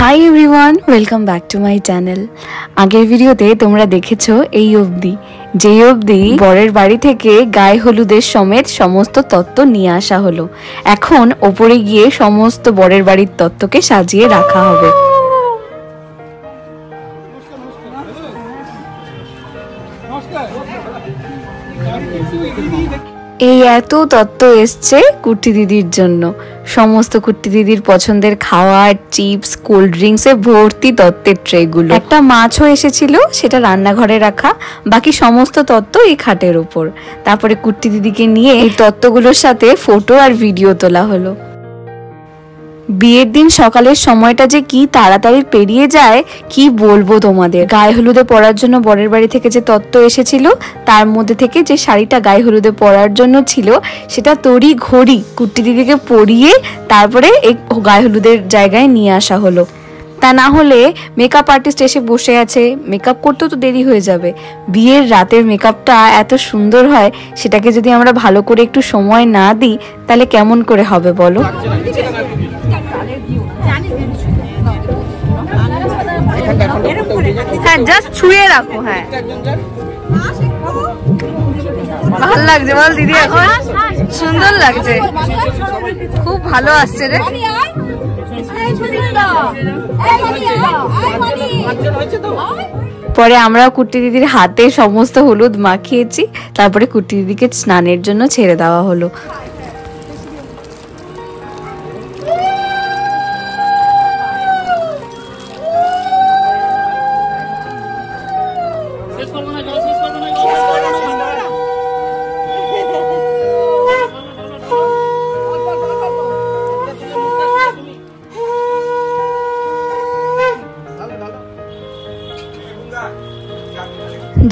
Hi everyone, welcome back to my channel. আগের ভিডিওতে তোমরা দেখেছো এই অবধি, যেই অবধি বরের বাড়ি থেকে গায়ে হলুদের সমেত সমস্ত তত্ত্ব নিয়ে আসা হলো। এখন ওপরে গিয়ে সমস্ত বরের বাড়ির তত্ত্বকে সাজিয়ে রাখা হবে। এই এত তত্ত্ব এসছে কুট্টি দিদির জন্য। সমস্ত কুট্টি দিদির পছন্দের খাওয়ার, চিপস, কোল্ড ড্রিঙ্কসে ভর্তি তত্ত্বের ট্রেগুলো। একটা মাছও এসেছিল, সেটা রান্নাঘরে রাখা। বাকি সমস্ত তত্ত্ব এই খাটের উপর। তারপরে কুট্টি দিদিকে নিয়ে এই তত্ত্বগুলোর সাথে ফটো আর ভিডিও তোলা হলো। বিয়ের দিন সকালের সময়টা যে কি তাড়াতাড়ি পেরিয়ে যায় কি বলবো তোমাদের। গায়ে হলুদে পরার জন্য বরের বাড়ি থেকে যে তত্ত্ব এসেছিল, তার মধ্যে থেকে যে শাড়িটা গায়ে হলুদে পরার জন্য ছিল, সেটা তড়ি ঘড়ি কুট্টি দিদিকে পরিয়ে তারপরে এই গায়ে হলুদের জায়গায় নিয়ে আসা হলো। তা না হলে মেকআপ আর্টিস্ট এসে বসে আছে, মেকআপ করতেও তো দেরি হয়ে যাবে। বিয়ের রাতের মেকআপটা এত সুন্দর হয়, সেটাকে যদি আমরা ভালো করে একটু সময় না দিই তাহলে কেমন করে হবে বলো। হ্যাঁ, জাস্ট ছুঁয়ে রাখো। হ্যাঁ, ভালো লাগছে বল দিদি, এখন সুন্দর লাগছে, খুব ভালো আসছে রে। পরে আমরা কুট্টি দিদির হাতে সমস্ত হলুদ মাখিয়েছি, তারপরে কুট্টি দিদিকে স্নানের জন্য ছেড়ে দেওয়া হলো।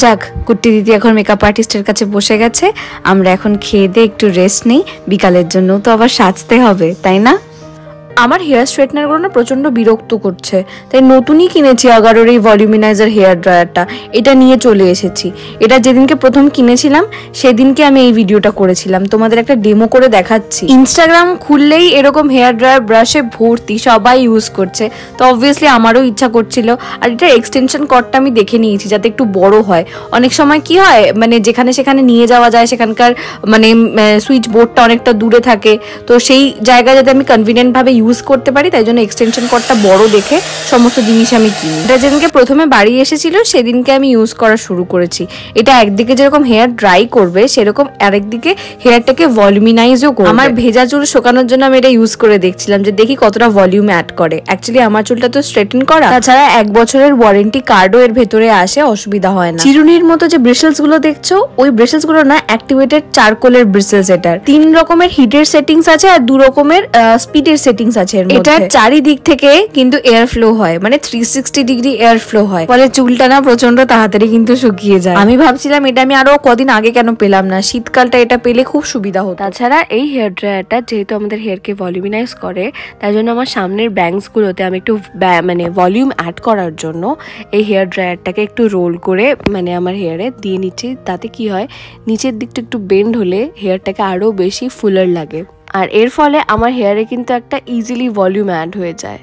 যাক, কুট্টি দিদি এখন মেকআপ আর্টিস্টের কাছে বসে গেছে। আমরা এখন খেয়ে দিয়ে একটু রেস্ট নেই, বিকালের জন্য তো আবার সাজতে হবে, তাই না? আমার হেয়ার স্ট্রেটনারগুলো না প্রচণ্ড বিরক্ত করছে, তাই নতুনই কিনেছি আগারোর এই ভলিউমিনাইজার হেয়ার ড্রায়ারটা। এটা নিয়ে চলে এসেছি। এটা যেদিনকে প্রথম কিনেছিলাম সেদিনকে আমি এই ভিডিওটা করেছিলাম, তোমাদের একটা ডেমো করে দেখাচ্ছি। ইনস্টাগ্রাম খুললেই এরকম হেয়ার ড্রায়ার ব্রাশে ভর্তি, সবাই ইউজ করছে। তো অবভিয়াসলি আমারও ইচ্ছা করছিল। আর এটা এক্সটেনশন কর্ডটা আমি দেখে নিয়েছি যাতে একটু বড় হয়। অনেক সময় কি হয়, মানে যেখানে সেখানে নিয়ে যাওয়া যায়, সেখানকার মানে সুইচ বোর্ডটা অনেকটা দূরে থাকে, তো সেই জায়গায় যাতে আমি কনভিনিয়েন্ট ভাবে ইউজ করতে পারি, তাই জন্য এক্সটেনশন কর্ডটা বড় দেখে সমস্ত জিনিস আমি কিনি। এটা যেদিনকে প্রথমে বাড়ি এসেছিল সেদিনকে আমি ইউজ করা শুরু করেছি। এটা একদিকে যেরকম হেয়ার ড্রাই করবে, সেরকম আরেকদিকে হেয়ারটাকে ভলিউমিনাইজও করবে। আমার ভেজা চুল শোকানোর জন্য আমি এটা ইউজ করে দেখছিলাম যে দেখি কতটা ভলিউম অ্যাড করে। অ্যাকচুয়ালি আমার চুলটা তো স্ট্রেটেন করা, তাছাড়া 1 বছরের ওয়ারেন্টি কার্ডও এর ভেতরে আসে, অসুবিধা হয় না। চিরুনির মতো যে ব্রিসেলস গুলো দেখছো, ওই ব্রিসেলস গুলো না অ্যাক্টিভেটেড চারকোলের ব্রিসেলস। এটার 3 রকমের হিটের সেটিংস আছে আর 2 রকমের স্পিডের সেটিংস আছে। এটার চারিদিক থেকে কিন্তু এয়ার ফ্লো হয়, মানে 360 ডিগ্রি এয়ার ফ্লো হয়, ফলে চুলটা না প্রচন্ড তাড়াতাড়ি কিন্তু শুকিয়ে যায়। আমি ভাবছিলাম এটা আমি আরো কদিন আগে কেন পেলাম না, শীতকালটা এটা পেলে খুব সুবিধা হতো। তাছাড়া এই হেয়ার ড্রায়ারটা যেহেতু আমাদের হেয়ারকে ভলিউমিনাইজ করে, তাই জন্য আমার সামনের ব্যাংকস গুলোতে আমি একটু মানে ভলিউম অ্যাড করার জন্য এই হেয়ার ড্রায়ারটাকে একটু রোল করে মানে আমার হেয়ারে দিয়ে নিচ্ছি। তাতে কি হয়, নিচের দিকটা একটু বেন্ড হলে হেয়ারটাকে আরো বেশি ফুলার লাগে, আর এর ফলে আমার হেয়ারে কিন্তু একটা ইজিলি ভলিউম অ্যাড হয়ে যায়।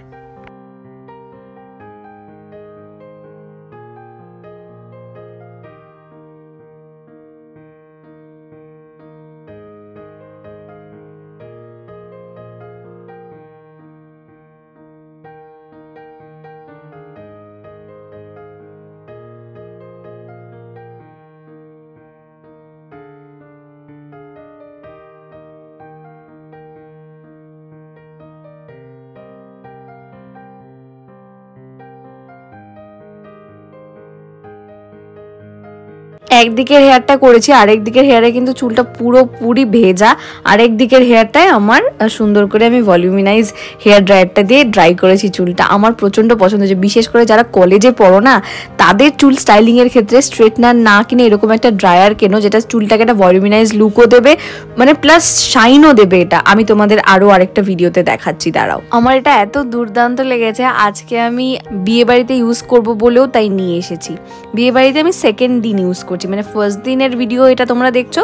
একদিকের হেয়ারটা করেছি, আরেক দিকের হেয়ারে কিন্তু চুলটা পুরোপুরি ভেজা। আরেক দিকের হেয়ারটায় আমার সুন্দর করে আমি ভলিউমিনাইজ হেয়ার ড্রায়ারটা দিয়ে ড্রাই করেছি চুলটা। আমার প্রচন্ড পছন্দ হয়েছে, বিশেষ করে যারা কলেজে পড়ো না, তাদের চুল স্টাইলিং এর ক্ষেত্রে স্ট্রেটনার না কিনে এরকম একটা ড্রায়ার কেনো, যেটা চুলটাকে একটা ভলিউমিনাইজ লুকও দেবে, মানে প্লাস শাইনও দেবে। এটা আমি তোমাদের আরো আরেকটা ভিডিওতে দেখাচ্ছি, দাঁড়াও। আমার এটা এত দুর্দান্ত লেগেছে, আজকে আমি বিয়ে বাড়িতে ইউজ করবো বলেও তাই নিয়ে এসেছি। বিয়ে বাড়িতে আমি 2nd দিন ইউজ করছি, করেছি, মানে ফার্স্ট দিনের ভিডিও এটা তোমরা দেখছো,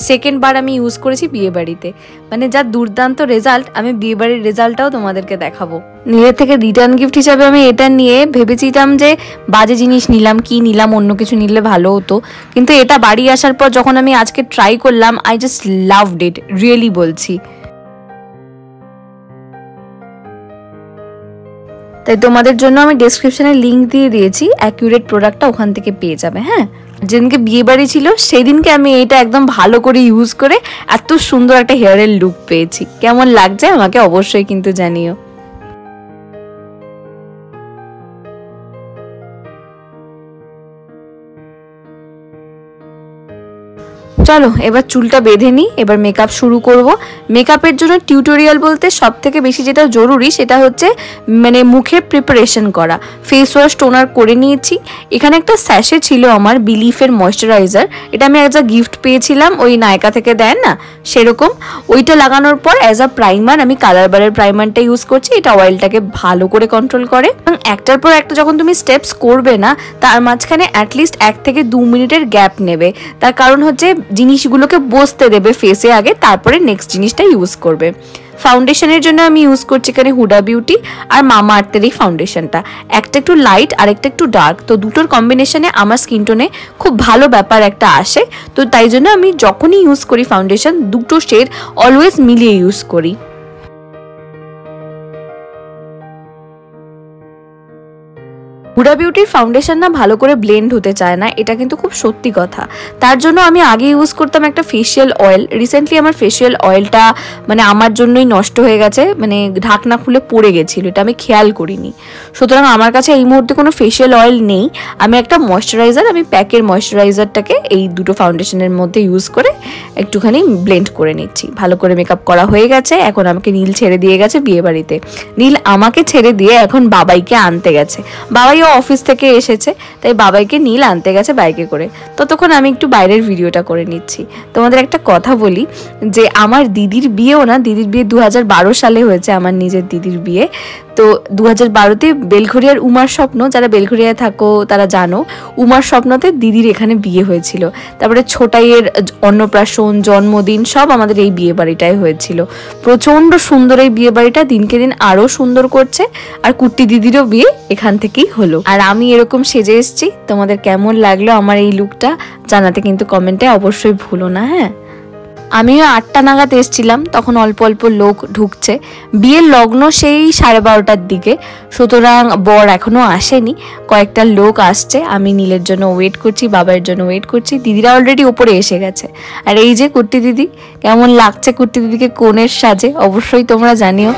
সেকেন্ড বার আমি ইউজ করেছি বিয়ে বাড়িতে। মানে যা দুর্দান্ত রেজাল্ট, আমি বিয়ে বাড়ির রেজাল্টটাও তোমাদেরকে দেখাবো। নীলের থেকে রিটার্ন গিফট হিসাবে আমি এটা নিয়ে ভেবেছিলাম যে বাজে জিনিস নিলাম, কি নিলাম, অন্য কিছু নিলে ভালো হতো, কিন্তু এটা বাড়ি আসার পর যখন আমি আজকে ট্রাই করলাম, I just loved it, really বলছি। তাই তোমাদের জন্য আমি ডেসক্রিপশনে লিঙ্ক দিয়ে দিয়েছি, অ্যাকিউরেট প্রোডাক্টটা ওখান থেকে পেয়ে যাবে। হ্যাঁ, যেদিনকে বিয়ে বাড়ি ছিল সেদিনকে আমি এটা একদম ভালো করে ইউজ করে এত সুন্দর একটা হেয়ারের লুক পেয়েছি। কেমন লাগছে আমাকে অবশ্যই কিন্তু জানিও। চলো এবার চুলটা বেঁধে নিই, এবার মেকআপ শুরু করব। মেকআপের জন্য টিউটোরিয়াল বলতে সব থেকে বেশি যেটা জরুরি সেটা হচ্ছে মানে মুখের প্রিপারেশন করা। ফেস ওয়াশ টোনার করে নিয়েছি। এখানে একটা স্যাশে ছিল আমার বিলিফের ময়শ্চারাইজার, এটা আমি অ্যাজ আ গিফট পেয়েছিলাম, ওই নায়কা থেকে দেন না সেরকম। ওইটা লাগানোর পর অ্যাজ আ প্রাইমার আমি কালার বারের প্রাইমারটা ইউজ করছি, এটা অয়েলটাকে ভালো করে কন্ট্রোল করে। একটার পর একটা যখন তুমি স্টেপস করবে না, তার মাঝখানে অ্যাটলিস্ট 1 থেকে 2 মিনিটের গ্যাপ নেবে। তার কারণ হচ্ছে জিনিসগুলোকে বসতে দেবে ফেসে আগে, তারপরে নেক্সট জিনিসটা ইউজ করবে। ফাউন্ডেশনের জন্য আমি ইউজ করছি এখানে হুডা বিউটি আর মামা আর্থের এই ফাউন্ডেশনটা, একটা একটু লাইট আর একটা একটু ডার্ক, তো দুটোর কম্বিনেশনে আমার স্কিন টোনে খুব ভালো ব্যাপার একটা আসে। তো তাই জন্য আমি যখনই ইউজ করি ফাউন্ডেশন, দুটো শেড অলওয়েজ মিলিয়ে ইউজ করি। হুডা বিউটির ফাউন্ডেশন না ভালো করে ব্লেন্ড হতে চায় না, এটা কিন্তু খুব সত্যি কথা। তার জন্য আমি আগে ইউজ করতাম একটা ফেশিয়াল অয়েল। রিসেন্টলি আমার ফেশিয়াল অয়েলটা মানে আমার জন্যই নষ্ট হয়ে গেছে, মানে ঢাকনা খুলে পড়ে গেছিল, এটা আমি খেয়াল করিনি। সুতরাং আমার কাছে এই মুহূর্তে কোনো ফেশিয়াল অয়েল নেই। আমি একটা ময়শ্চারাইজার, আমি প্যাকের ময়শ্চারাইজারটাকে এই দুটো ফাউন্ডেশনের মধ্যে ইউজ করে একটুখানি ব্লেন্ড করে নিচ্ছি। ভালো করে মেকআপ করা হয়ে গেছে, এখন আমাকে নীল ছেড়ে দিয়ে গেছে বিয়ে বাড়িতে। নীল আমাকে ছেড়ে দিয়ে এখন বাবাইকে আনতে গেছে। বাবাই অফিস থেকে এসেছে, তাই বাবাইকে নীল আনতে গেছে বাইকে করে। ততক্ষণ আমি একটু বাইরের ভিডিওটা করে নিচ্ছি। তোমাদের একটা কথা বলি যে আমার দিদির বিয়েও না, দিদির বিয়ে 2012 সালে হয়েছে, আমার নিজের দিদির বিয়ে। তো 2012-তে বেলঘরিয়ার উমার স্বপ্ন, যারা বেলঘরিয়ায় থাকো তারা জানো, উমার স্বপ্নতে দিদির এখানে বিয়ে হয়েছিল। তারপরে ছোটাইয়ের অন্নপ্রাশন, জন্মদিন সব আমাদের এই বিয়ে বাড়িটাই হয়েছিল। প্রচণ্ড সুন্দর এই বিয়ে বাড়িটা, দিনকে দিন আরও সুন্দর করছে। আর কুট্টি দিদিরও বিয়ে এখান থেকেই হলো। আর আমি এরকম সেজে এসেছি। তোমাদের কেমন লাগলো আমার এই লুকটা জানাতে কিন্তু কমেন্টে অবশ্যই ভুলো না। হ্যাঁ, আমিও 8টা নাগাদ এসেছিলাম, তখন অল্প অল্প লোক ঢুকছে। বিয়ের লগ্ন সেই 12:30টার দিকে, সুতরাং বর এখনো আসেনি, কয়েকটা লোক আসছে। আমি নীলের জন্য ওয়েট করছি, বাবার জন্য ওয়েট করছি। দিদিরা অলরেডি ওপরে এসে গেছে। আর এই যে কুট্টি দিদি, কেমন লাগছে কুট্টি দিদিকে কোণের সাজে অবশ্যই তোমরা জানিও।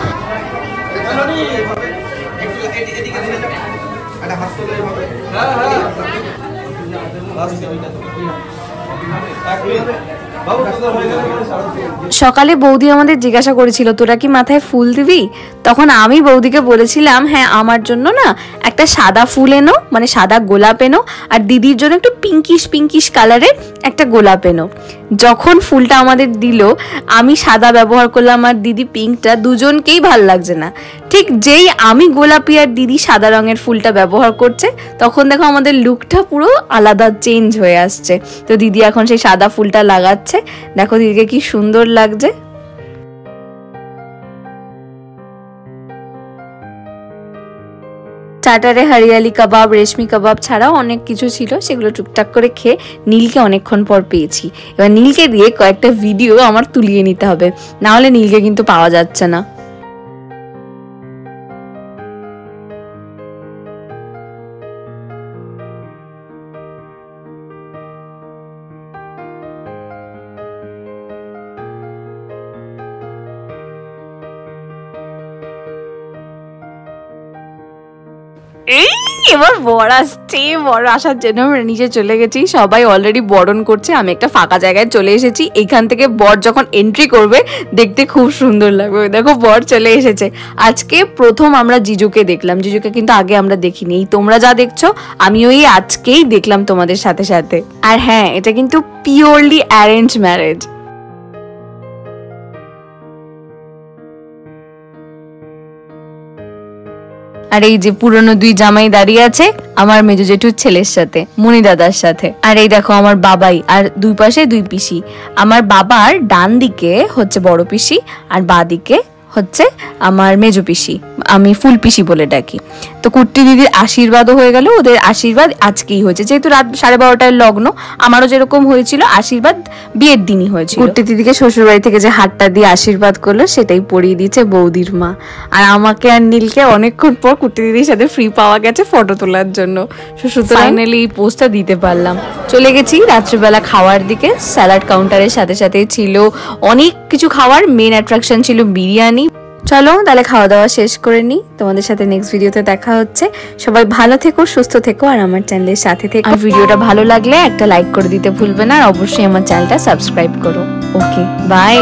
সকালে বৌদি আমাদের জিজ্ঞাসা করেছিল তোরা কি মাথায় ফুল দিবি, তখন আমি বৌদিকে বলেছিলাম হ্যাঁ আমার জন্য না একটা সাদা ফুল এনো, মানে সাদা গোলাপ এনো, আর দিদির জন্য একটু পিঙ্কিশ পিঙ্কিশ কালারের একটা গোলাপ এনো। যখন ফুলটা আমাদের দিল, আমি সাদা ব্যবহার করলাম আর দিদি পিঙ্কটা, দুজনকেই ভাল লাগছে না। ঠিক যেই আমি গোলাপি আর দিদি সাদা রঙের ফুলটা ব্যবহার করছে, তখন দেখো আমাদের লুকটা পুরো আলাদা চেঞ্জ হয়ে আসছে। তো দিদি এখন সেই সাদা ফুলটা লাগাচ্ছে, দেখো দিদিকে কি সুন্দর লাগছে। স্টার্টারে হরিয়ালি কাবাব, রেশমি কাবাব ছাড়াও অনেক কিছু ছিল, সেগুলো টুকটাক করে খেয়ে নীলকে অনেকক্ষণ পর পেয়েছি। এবার নীলকে দিয়ে কয়েকটা ভিডিও আমার তুলিয়ে নিতে হবে, না হলে নীলকে কিন্তু পাওয়া যাচ্ছে না। এই এবার বর আসছে, বর আসার জন্য আমরা নিচে চলে গেছি, সবাই অলরেডি বরণ করছে। আমি একটা ফাঁকা জায়গায় চলে এসেছি, এখান থেকে বর যখন এন্ট্রি করবে দেখতে খুব সুন্দর লাগবে। দেখো বর চলে এসেছে। আজকে প্রথম আমরা জিজুকে দেখলাম, জিজুকে কিন্তু আগে আমরা দেখিনি। এই তোমরা যা দেখছো আমিও এই আজকেই দেখলাম তোমাদের সাথে সাথে। আর হ্যাঁ, এটা কিন্তু পিওরলি অ্যারেঞ্জ ম্যারেজ। আর এই যে পুরনো 2 জামাই দাঁড়িয়ে আছে আমার মেজো জেঠুর ছেলের সাথে, মনি দাদার সাথে। আর এই দেখো আমার বাবাই, আর 2 পাশে 2 পিসি। আমার বাবার ডান দিকে হচ্ছে বড় পিসি, আর বাঁ দিকে হচ্ছে আমার মেজো পিসি, আমি ফুল পিসি বলে ডাকি। তো কুট্টি দিদির আশীর্বাদও হয়ে গেল, ওদের আশীর্বাদ আজকেই হয়েছে, যেহেতু রাত 12:30টায় লগ্ন। আমারও যেরকম হয়েছিল আশীর্বাদ বিয়ের দিনই হয়েছিল। কুট্টি দিদিকে শ্বশুর বাড়ি থেকে যে হাতটা দিয়ে আশীর্বাদ করলো সেটাই পরিয়ে দিয়েছে বৌদির মা। আর আমাকে আর নীলকে অনেকক্ষণ পর কুট্টি দিদির সাথে ফ্রি পাওয়া গেছে ফটো তোলার জন্য। ফাইনালি এই পোস্টটা দিতে পারলাম। চলে গেছি রাত্রিবেলা খাওয়ার দিকে। স্যালাড কাউন্টারের সাথে সাথে ছিল অনেক কিছু খাওয়ার, মেন অ্যাট্রাকশন ছিল বিরিয়ানি। চলো তাহলে খাওয়া দাওয়া শেষ করে নিই, তোমাদের সাথে নেক্সট ভিডিওতে দেখা হচ্ছে। সবাই ভালো থেকো, সুস্থ থেকো, আর আমার চ্যানেলের সাথে থেকো। আর ভিডিওটা ভালো লাগলে একটা লাইক করে দিতে ভুলবে না, আর অবশ্যই আমার চ্যানেলটা সাবস্ক্রাইব করো। ওকে, বাই।